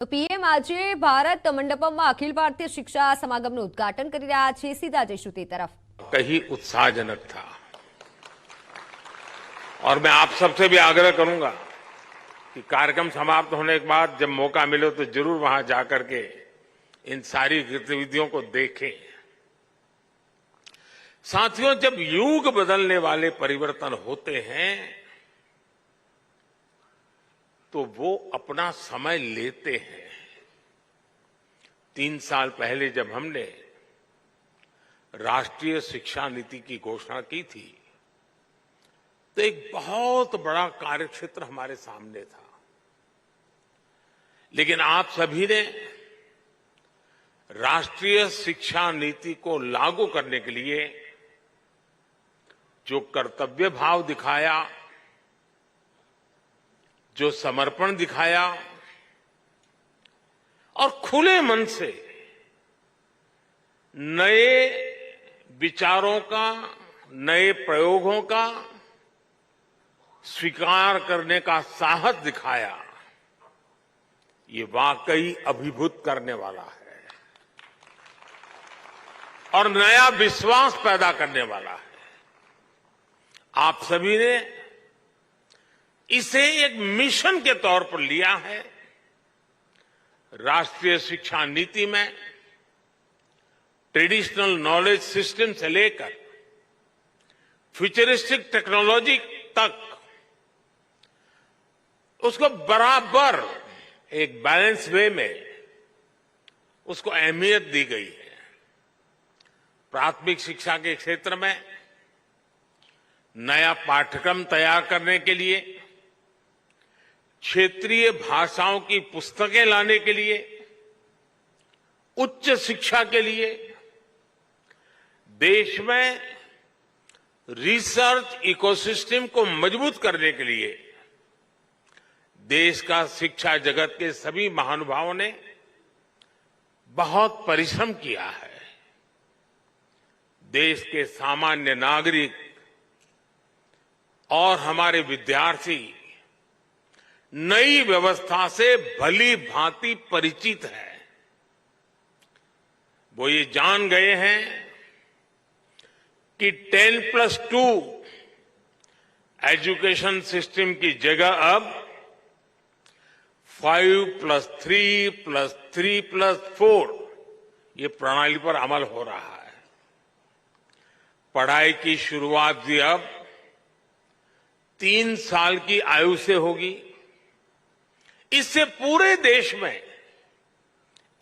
તો પીએમ આજે ભારત મંડપમમાં અખિલ ભારતીય શિક્ષા સમાગમનું ઉદ્ઘાટન કરી રહ્યા છે। સીધા જઈશું તે તરફ। कहीं उत्साहजनक था और मैं आप सबसे भी आग्रह करूंगा कि कार्यक्रम समाप्त होने के बाद जब मौका मिले तो जरूर वहां जाकर के इन सारी गतिविधियों को देखें। साथियों, जब युग बदलने वाले परिवर्तन होते हैं तो वो अपना समय लेते हैं। 3 साल पहले जब हमने राष्ट्रीय शिक्षा नीति की घोषणा की थी तो एक बहुत बड़ा कार्यक्षेत्र हमारे सामने था, लेकिन आप सभी ने राष्ट्रीय शिक्षा नीति को लागू करने के लिए जो कर्तव्य भाव दिखाया, जो समर्पण दिखाया और खुले मन से नए विचारों का, नए प्रयोगों का स्वीकार करने का साहस दिखाया, ये वाकई अभिभूत करने वाला है और नया विश्वास पैदा करने वाला है। आप सभी ने इसे एक मिशन के तौर पर लिया है। राष्ट्रीय शिक्षा नीति में ट्रेडिशनल नॉलेज सिस्टम से लेकर फ्यूचरिस्टिक टेक्नोलॉजी तक उसको बराबर एक बैलेंस वे में उसको अहमियत दी गई है। प्राथमिक शिक्षा के क्षेत्र में नया पाठ्यक्रम तैयार करने के लिए, क्षेत्रीय भाषाओं की पुस्तकें लाने के लिए, उच्च शिक्षा के लिए, देश में रिसर्च इकोसिस्टम को मजबूत करने के लिए देश का शिक्षा जगत के सभी महानुभावों ने बहुत परिश्रम किया है। देश के सामान्य नागरिक और हमारे विद्यार्थी नई व्यवस्था से भली भांति परिचित है। वो ये जान गए हैं कि 10+2 एजुकेशन सिस्टम की जगह अब 5+3+3+4 ये प्रणाली पर अमल हो रहा है। पढ़ाई की शुरुआत भी अब 3 साल की आयु से होगी। इससे पूरे देश में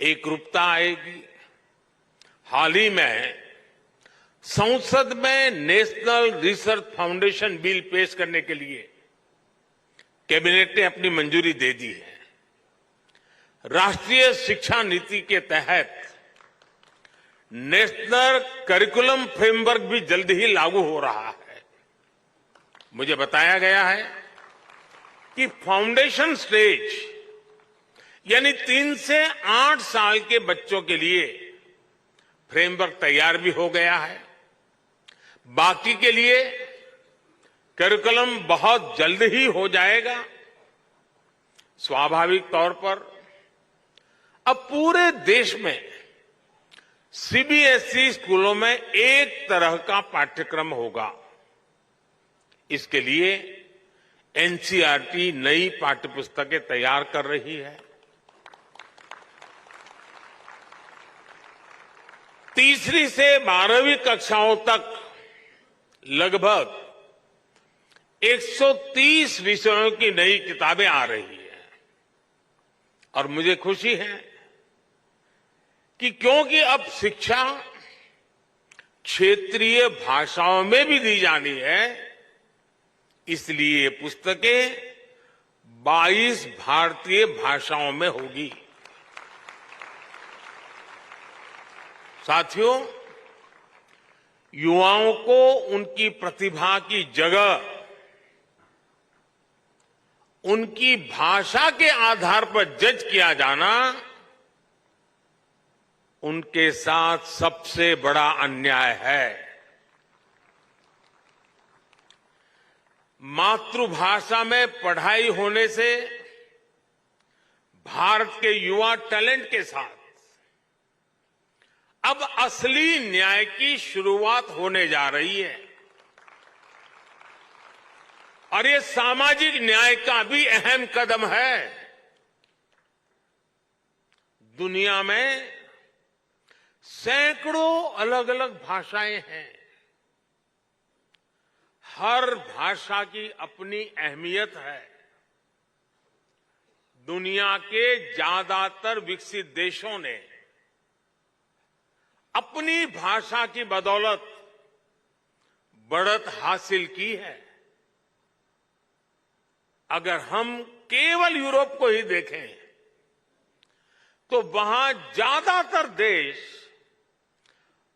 एकरूपता आएगी। हाल ही में संसद में नेशनल रिसर्च फाउंडेशन बिल पेश करने के लिए कैबिनेट ने अपनी मंजूरी दे दी है। राष्ट्रीय शिक्षा नीति के तहत नेशनल करिकुलम फ्रेमवर्क भी जल्द ही लागू हो रहा है। मुझे बताया गया है कि फाउंडेशन स्टेज यानी 3 से 8 साल के बच्चों के लिए फ्रेमवर्क तैयार भी हो गया है। बाकी के लिए करिकुलम बहुत जल्द ही हो जाएगा। स्वाभाविक तौर पर अब पूरे देश में सीबीएसई स्कूलों में एक तरह का पाठ्यक्रम होगा। इसके लिए एनसीईआरटी नई पाठ्यपुस्तकें तैयार कर रही है। तीसरी से 12वीं कक्षाओं तक लगभग 130 विषयों की नई किताबें आ रही हैं और मुझे खुशी है कि क्योंकि अब शिक्षा क्षेत्रीय भाषाओं में भी दी जानी है, इसलिए ये पुस्तकें 22 भारतीय भाषाओं में होगी। साथियों, युवाओं को उनकी प्रतिभा की जगह उनकी भाषा के आधार पर जज किया जाना उनके साथ सबसे बड़ा अन्याय है। मातृभाषा में पढ़ाई होने से भारत के युवा टैलेंट के साथ अब असली न्याय की शुरुआत होने जा रही है और ये सामाजिक न्याय का भी अहम कदम है। दुनिया में सैकड़ों अलग अलग भाषाएं हैं। हर भाषा की अपनी अहमियत है। दुनिया के ज्यादातर विकसित देशों ने अपनी भाषा की बदौलत बढ़त हासिल की है। अगर हम केवल यूरोप को ही देखें तो वहां ज्यादातर देश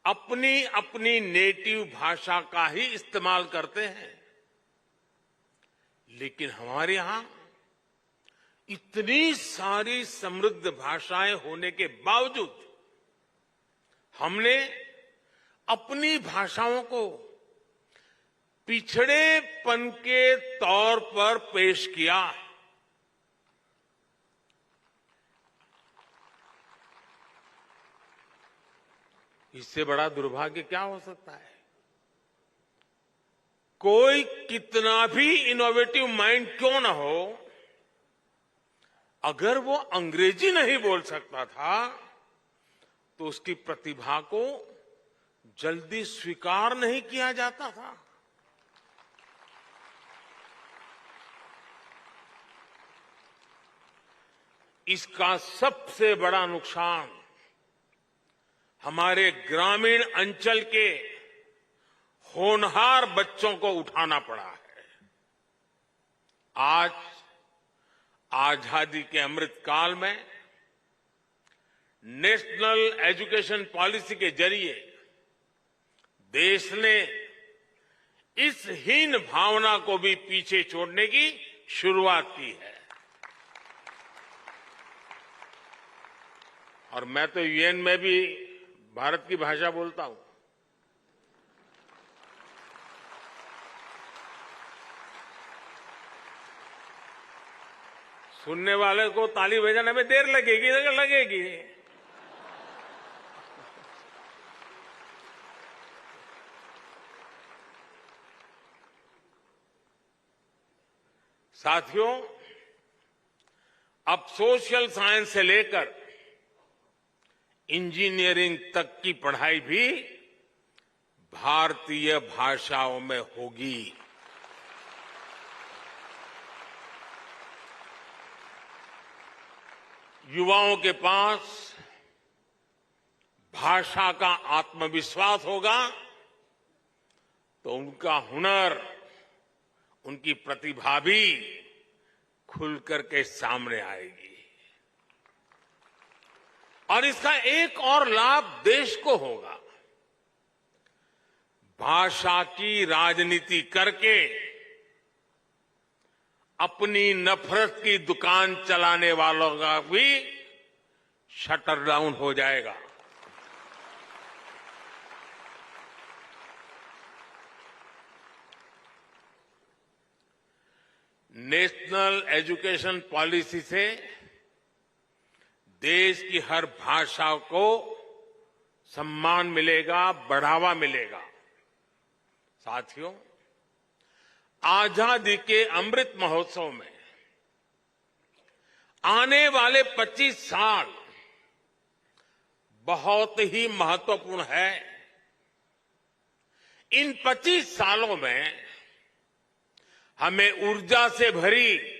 अपनी अपनी नेटिव भाषा का ही इस्तेमाल करते हैं, लेकिन हमारे यहां इतनी सारी समृद्ध भाषाएं होने के बावजूद हमने अपनी भाषाओं को पिछड़ेपन के तौर पर पेश किया। इससे बड़ा दुर्भाग्य क्या हो सकता है? कोई कितना भी इनोवेटिव माइंड क्यों ना हो, अगर वो अंग्रेजी नहीं बोल सकता था तो उसकी प्रतिभा को जल्दी स्वीकार नहीं किया जाता था। इसका सबसे बड़ा नुकसान हमारे ग्रामीण अंचल के होनहार बच्चों को उठाना पड़ा है। आज आजादी के अमृत काल में नेशनल एजुकेशन पॉलिसी के जरिए देश ने इस हीन भावना को भी पीछे छोड़ने की शुरुआत की है। और मैं तो यूएन में भी भारत की भाषा बोलता हूं। सुनने वाले को ताली बजाने में देर लगेगी। साथियों, अब सोशल साइंस से लेकर इंजीनियरिंग तक की पढ़ाई भी भारतीय भाषाओं में होगी। युवाओं के पास भाषा का आत्मविश्वास होगा तो उनका हुनर, उनकी प्रतिभा भी खुलकर के सामने आएगी। और इसका एक और लाभ देश को होगा। भाषा की राजनीति करके अपनी नफरत की दुकान चलाने वालों का भी शटर डाउन हो जाएगा। नेशनल एजुकेशन पॉलिसी से देश की हर भाषा को सम्मान मिलेगा, बढ़ावा मिलेगा। साथियों, आजादी के अमृत महोत्सव में आने वाले 25 साल बहुत ही महत्वपूर्ण है। इन 25 सालों में हमें ऊर्जा से भरी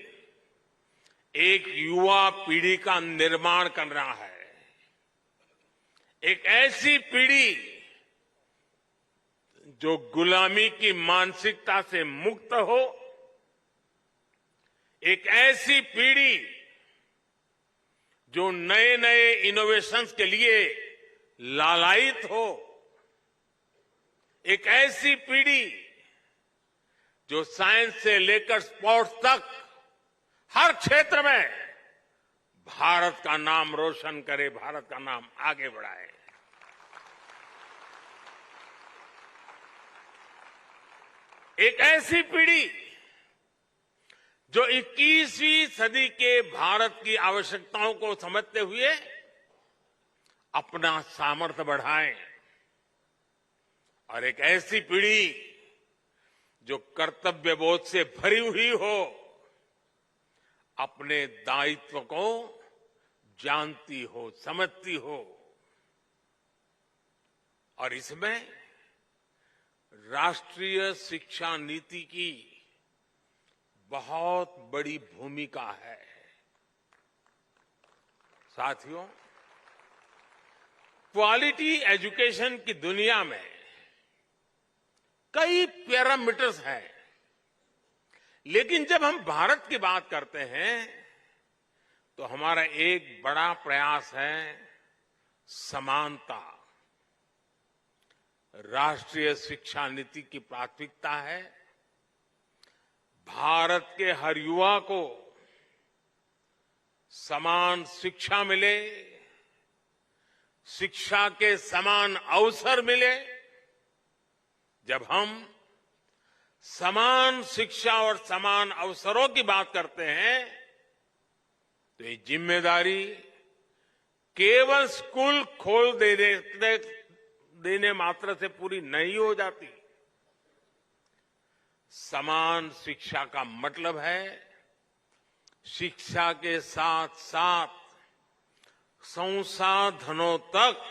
एक युवा पीढ़ी का निर्माण करना है। एक ऐसी पीढ़ी जो गुलामी की मानसिकता से मुक्त हो, एक ऐसी पीढ़ी जो नए नए इनोवेशंस के लिए लालायित हो, एक ऐसी पीढ़ी जो साइंस से लेकर स्पोर्ट्स तक हर क्षेत्र में भारत का नाम रोशन करे, भारत का नाम आगे बढ़ाए। एक ऐसी पीढ़ी जो 21वीं सदी के भारत की आवश्यकताओं को समझते हुए अपना सामर्थ्य बढ़ाएं और एक ऐसी पीढ़ी जो कर्तव्य बोध से भरी हुई हो, अपने दायित्व को जानती हो, समझती हो, और इसमें राष्ट्रीय शिक्षा नीति की बहुत बड़ी भूमिका है। साथियों, क्वालिटी एजुकेशन की दुनिया में कई पैरामीटर्स हैं, लेकिन जब हम भारत की बात करते हैं तो हमारा एक बड़ा प्रयास है समानता। राष्ट्रीय शिक्षा नीति की प्राथमिकता है भारत के हर युवा को समान शिक्षा मिले, शिक्षा के समान अवसर मिले। जब हम समान शिक्षा और समान अवसरों की बात करते हैं तो ये जिम्मेदारी केवल स्कूल खोल देने मात्र से पूरी नहीं हो जाती। समान शिक्षा का मतलब है शिक्षा के साथ साथ संसाधनों तक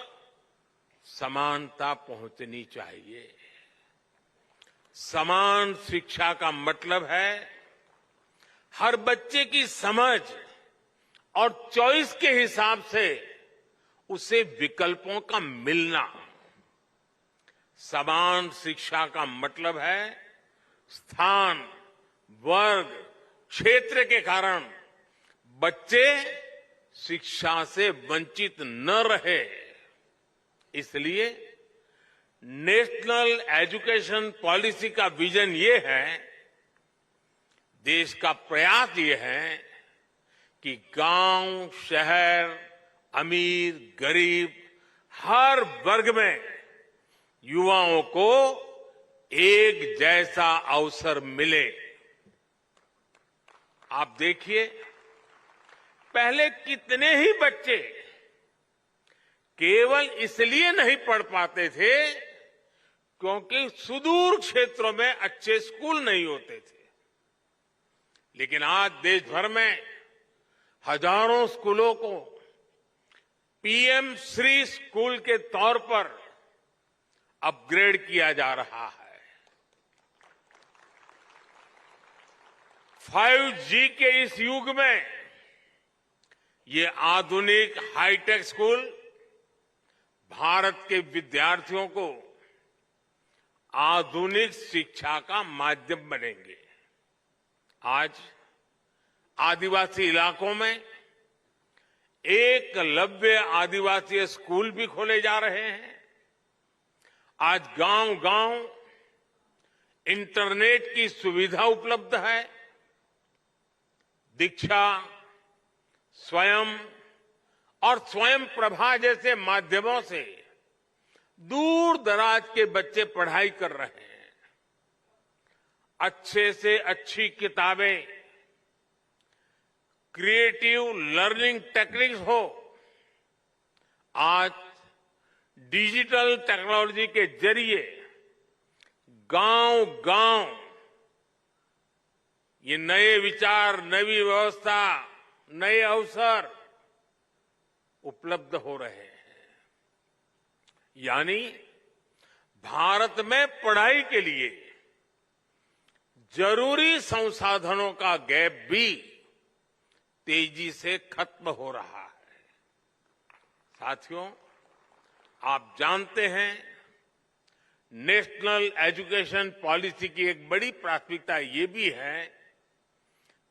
समानता पहुंचनी चाहिए। समान शिक्षा का मतलब है हर बच्चे की समझ और चॉइस के हिसाब से उसे विकल्पों का मिलना। समान शिक्षा का मतलब है स्थान, वर्ग, क्षेत्र के कारण बच्चे शिक्षा से वंचित न रहे। इसलिए नेशनल एजुकेशन पॉलिसी का विजन ये है, देश का प्रयास ये है कि गांव, शहर, अमीर, गरीब, हर वर्ग में युवाओं को एक जैसा अवसर मिले। आप देखिए, पहले कितने ही बच्चे केवल इसलिए नहीं पढ़ पाते थे क्योंकि सुदूर क्षेत्रों में अच्छे स्कूल नहीं होते थे। लेकिन आज देश भर में हजारों स्कूलों को पीएम श्री स्कूल के तौर पर अपग्रेड किया जा रहा है। 5G के इस युग में ये आधुनिक हाईटेक स्कूल भारत के विद्यार्थियों को आधुनिक शिक्षा का माध्यम बनेंगे। आज आदिवासी इलाकों में एकलव्य आदिवासी स्कूल भी खोले जा रहे हैं। आज गांव-गांव इंटरनेट की सुविधा उपलब्ध है। दीक्षा, स्वयं और स्वयं प्रभा जैसे माध्यमों से दूर दराज के बच्चे पढ़ाई कर रहे हैं। अच्छे से अच्छी किताबें, क्रिएटिव लर्निंग टेक्निक्स हो, आज डिजिटल टेक्नोलॉजी के जरिए गांव-गांव ये नए विचार, नई व्यवस्था, नए अवसर उपलब्ध हो रहे हैं। यानी भारत में पढ़ाई के लिए जरूरी संसाधनों का गैप भी तेजी से खत्म हो रहा है। साथियों, आप जानते हैं नेशनल एजुकेशन पॉलिसी की एक बड़ी प्राथमिकता ये भी है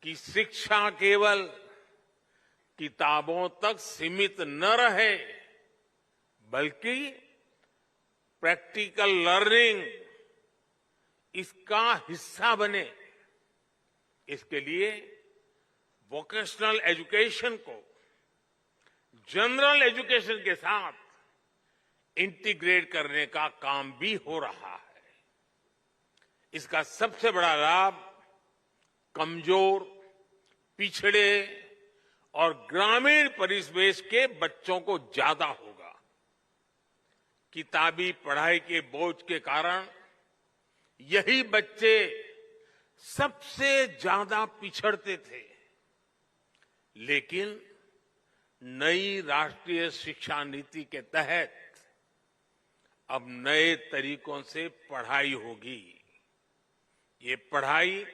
कि शिक्षा केवल किताबों तक सीमित न रहे, बल्कि प्रैक्टिकल लर्निंग इसका हिस्सा बने। इसके लिए वोकेशनल एजुकेशन को जनरल एजुकेशन के साथ इंटीग्रेट करने का काम भी हो रहा है। इसका सबसे बड़ा लाभ कमजोर, पिछड़े और ग्रामीण परिवेश के बच्चों को ज्यादा होगा। किताबी पढ़ाई के बोझ के कारण यही बच्चे सबसे ज्यादा पिछड़ते थे। लेकिन नई राष्ट्रीय शिक्षा नीति के तहत अब नए तरीकों से पढ़ाई होगी। ये पढ़ाई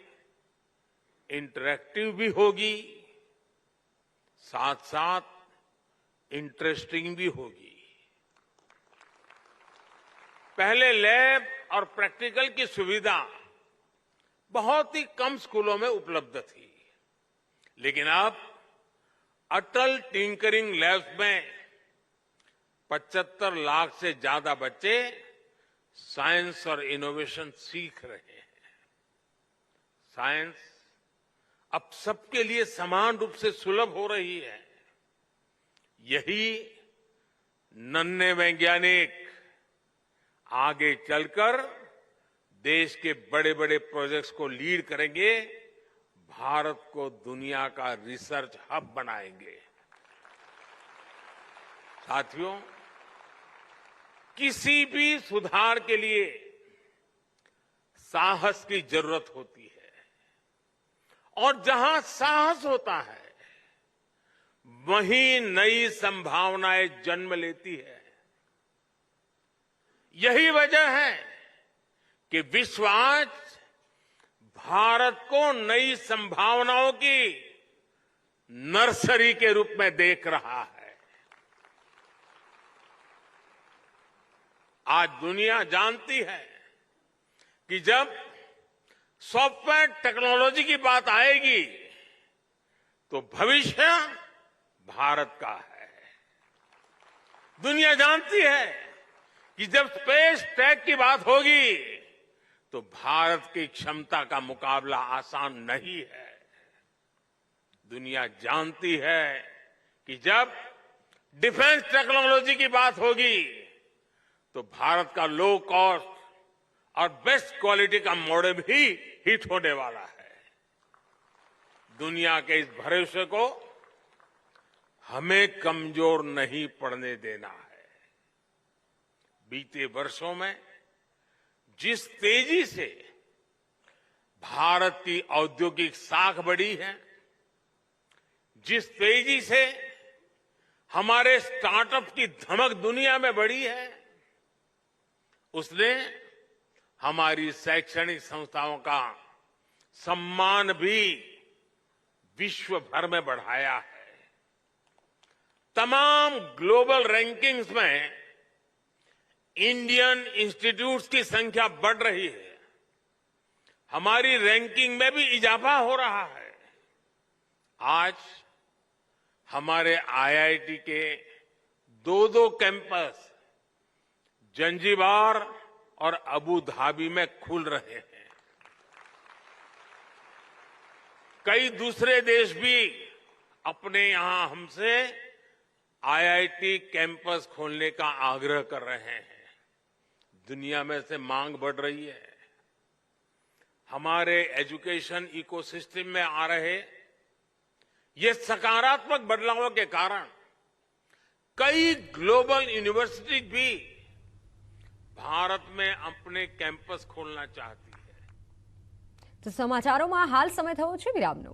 इंटरैक्टिव भी होगी, साथ साथ इंटरेस्टिंग भी होगी। पहले लैब और प्रैक्टिकल की सुविधा बहुत ही कम स्कूलों में उपलब्ध थी, लेकिन अब अटल टिंकरिंग लैब्स में 75 लाख से ज्यादा बच्चे साइंस और इनोवेशन सीख रहे हैं। साइंस अब सबके लिए समान रूप से सुलभ हो रही है। यही नन्हे वैज्ञानिक आगे चलकर देश के बड़े बड़े प्रोजेक्ट्स को लीड करेंगे, भारत को दुनिया का रिसर्च हब बनाएंगे। साथियों, किसी भी सुधार के लिए साहस की जरूरत होती है, और जहां साहस होता है वहीं नई संभावनाएं जन्म लेती है। यही वजह है कि विश्व आज भारत को नई संभावनाओं की नर्सरी के रूप में देख रहा है। आज दुनिया जानती है कि जब सॉफ्टवेयर टेक्नोलॉजी की बात आएगी तो भविष्य भारत का है। दुनिया जानती है कि जब स्पेस टेक की बात होगी तो भारत की क्षमता का मुकाबला आसान नहीं है। दुनिया जानती है कि जब डिफेंस टेक्नोलॉजी की बात होगी तो भारत का लो कॉस्ट और बेस्ट क्वालिटी का मॉडल भी हिट होने वाला है। दुनिया के इस भरोसे को हमें कमजोर नहीं पड़ने देना है। बीते वर्षों में जिस तेजी से भारत की औद्योगिक साख बढ़ी है, जिस तेजी से हमारे स्टार्टअप की धमक दुनिया में बढ़ी है, उसने हमारी शैक्षणिक संस्थाओं का सम्मान भी विश्व भर में बढ़ाया है। तमाम ग्लोबल रैंकिंग्स में इंडियन इंस्टीट्यूट्स की संख्या बढ़ रही है। हमारी रैंकिंग में भी इजाफा हो रहा है। आज हमारे आईआईटी के 2 कैंपस जंजीबार और अबू धाबी में खुल रहे हैं। कई दूसरे देश भी अपने यहां हमसे आईआईटी कैंपस खोलने का आग्रह कर रहे हैं। दुनिया में से मांग बढ़ रही है। हमारे एजुकेशन इकोसिस्टम में आ रहे ये सकारात्मक बदलावों के कारण कई ग्लोबल यूनिवर्सिटी भी भारत में अपने कैंपस खोलना चाहती है। તો સમાચારોમાં હાલ સમય થયો છે વિરામનો।